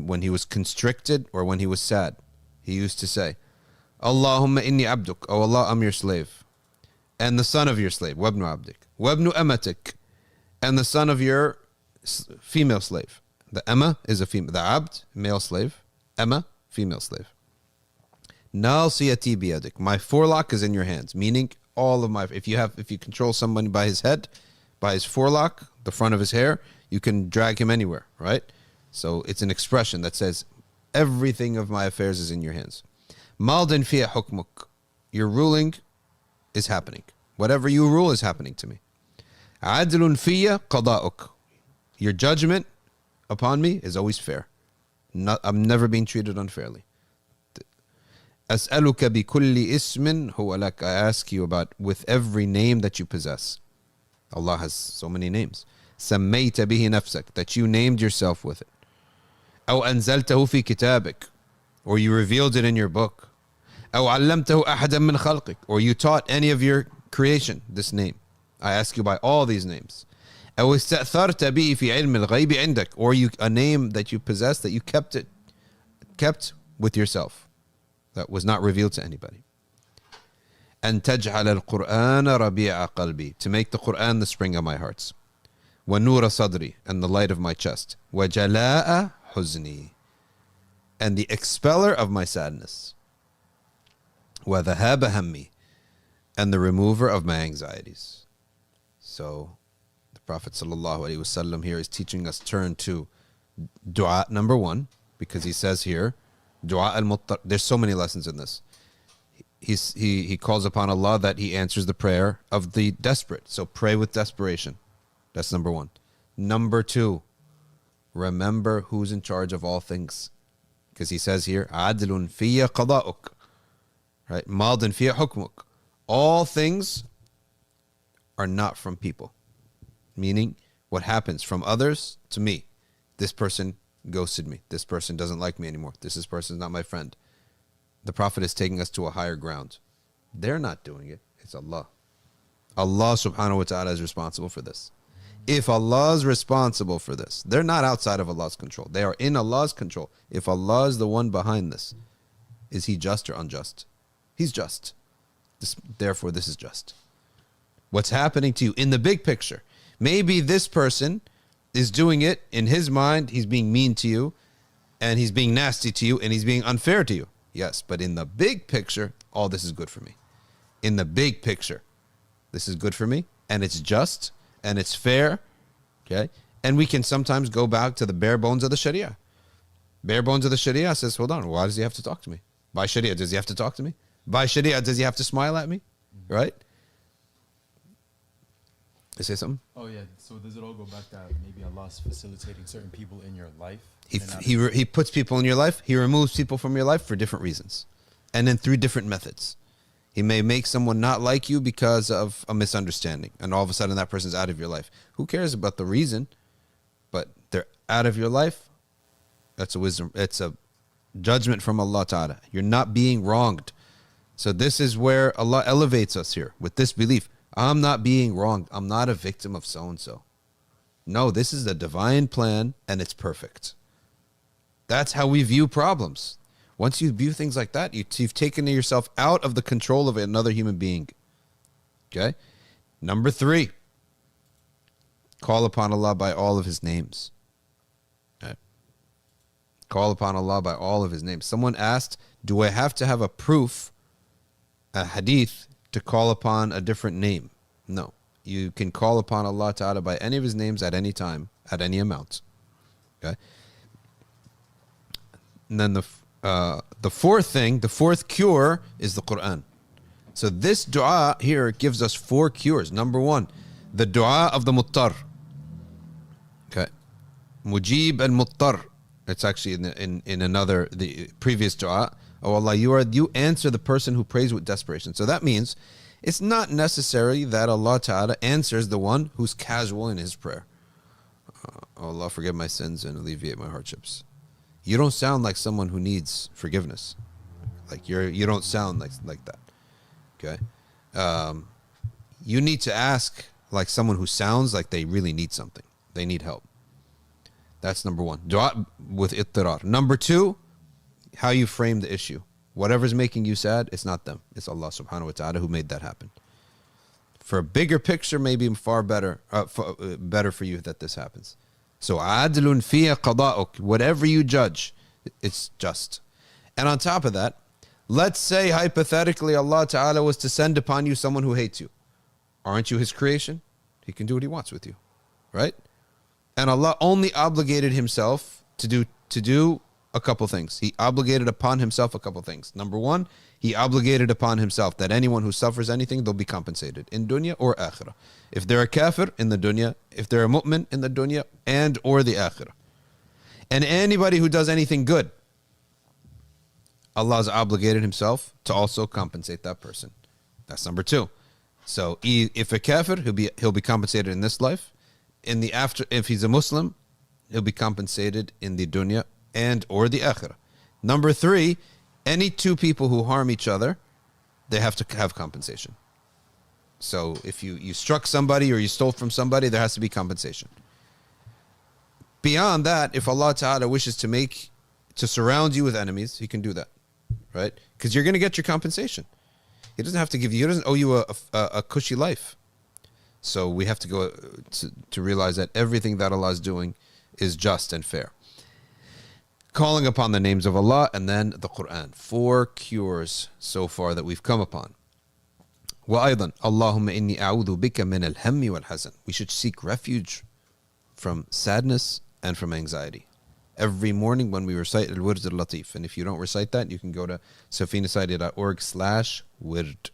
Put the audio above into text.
when he was constricted or when he was sad, he used to say, Allahumma inni abduk, oh Allah, I'm your slave, and the son of your slave, wabnu abdik, wabnu amatik, and the son of your female slave. The Emma is a female, the abd, male slave, Emma, female slave. Nasiyati biyadik, my forelock is in your hands, meaning all of my, if you control someone by his head, by his forelock, the front of his hair, you can drag him anywhere, right? So it's an expression that says, everything of my affairs is in your hands. Maldin fiya hukmuk, your ruling is happening. Whatever you rule is happening to me. Adlun fiya qada'uk, your judgment upon me is always fair. I'm never being treated unfairly. As'aluka bi kulli ismin huwa lak, I ask you about with every name that you possess. Allah has so many names. Sammayta bihi nafsak, that you named yourself with it. أو أنزلته في كتابك, or you revealed it in your book. أو علمته أحدا من خلقك, or you taught any of your creation this name. I ask you by all these names. أو استأثرت به في علم الغيب عندك, or a name that you possess that you kept with yourself, that was not revealed to anybody. أن تجعل القرآن ربيع قلبي, to make the Quran the spring of my hearts. وَنُورَ صَدْرِي, and the light of my chest. وَجَلَاءَ حُزْنِي, and the expeller of my sadness. وَذَهَابَ هَمِّي, and the remover of my anxieties. So the Prophet ﷺ here is teaching us turn to dua number 1, because he says here, dua al-muttar. There's so many lessons in this. He calls upon Allah that he answers the prayer of the desperate. So pray with desperation. That's number 1. Number 2, remember who's in charge of all things. Because he says here, adlun fiya qada'uk, right? Maldin fiya hukmuk. All things are not from people. Meaning, what happens from others to me. This person ghosted me. This person doesn't like me anymore. This person is not my friend. The Prophet is taking us to a higher ground. They're not doing it. It's Allah. Allah subhanahu wa ta'ala is responsible for this. If Allah is responsible for this, they're not outside of Allah's control. They are in Allah's control. If Allah is the one behind this, is he just or unjust? He's just. Therefore, this is just. What's happening to you in the big picture? Maybe this person is doing it in his mind. He's being mean to you, and he's being nasty to you, and he's being unfair to you. Yes, but in the big picture, all this is good for me. In the big picture, this is good for me, and it's just, and it's fair, okay? And we can sometimes go back to the bare bones of the Sharia. Bare bones of the Sharia says, hold on, why does he have to talk to me? By Sharia, does he have to talk to me? By Sharia, does he have to smile at me? Right? You say something? Oh yeah, so does it all go back that maybe Allah's facilitating certain people in your life? He puts people in your life, he removes people from your life for different reasons. And then through different methods. He may make someone not like you because of a misunderstanding, and all of a sudden that person's out of your life. Who cares about the reason? But they're out of your life. That's a wisdom. It's a judgment from Allah Ta'ala. You're not being wronged. So this is where Allah elevates us here with this belief. I'm not being wronged. I'm not a victim of so-and-so. No, this is the divine plan, and it's perfect. That's how we view problems. Once you view things like that, you've taken yourself out of the control of another human being. Okay? Number 3, call upon Allah by all of his names. Okay? Call upon Allah by all of his names. Someone asked, do I have to have a proof, a hadith, to call upon a different name? No. You can call upon Allah Ta'ala by any of his names at any time, at any amount. Okay? And then the fourth cure is the Quran. So this dua here gives us 4 cures. Number 1, the dua of the muttar. Okay. Mujib al-muttar. It's actually in another, the previous dua. Oh Allah, you answer the person who prays with desperation. So that means it's not necessary that Allah Ta'ala answers the one who's casual in his prayer. Oh Allah, forgive my sins and alleviate my hardships. You don't sound like someone who needs forgiveness. Like you don't sound like that. Okay? You need to ask like someone who sounds like they really need something. They need help. That's number one. Dua with ittirar. Number two, how you frame the issue. Whatever's making you sad, it's not them. It's Allah subhanahu wa ta'ala who made that happen. For a bigger picture, maybe far better, better for you that this happens. So adlun fiya qada'uk. Whatever you judge, it's just. And on top of that, let's say hypothetically Allah ta'ala was to send upon you someone who hates you. Aren't you his creation? He can do what he wants with you, right? And Allah only obligated himself to do a couple things. He obligated upon himself a couple things. Number one, he obligated upon himself that anyone who suffers anything, they'll be compensated in dunya or akhirah. If they're a kafir, in the dunya. If they're a mu'min, in the dunya and or the akhirah. And anybody who does anything good, Allah has obligated himself to also compensate that person. That's number two. So if a kafir, he'll be compensated in this life. In the after, if he's a Muslim, he'll be compensated in the dunya and or the akhirah. Number three, any two people who harm each other, they have to have compensation. So if you struck somebody or you stole from somebody, there has to be compensation. Beyond that, if Allah Ta'ala wishes to surround you with enemies, he can do that, right? Because you're going to get your compensation. He doesn't have to give you, he doesn't owe you a cushy life. So we have to go to realize that everything that Allah is doing is just and fair. Calling upon the names of Allah and then the Quran. 4 cures so far that we've come upon. وأيضا اللهم إني أعوذ بك من الهم والحزن. We should seek refuge from sadness and from anxiety. Every morning when we recite Al-Wird Al-Latif. And if you don't recite that, you can go to safinasaidia.org/wird.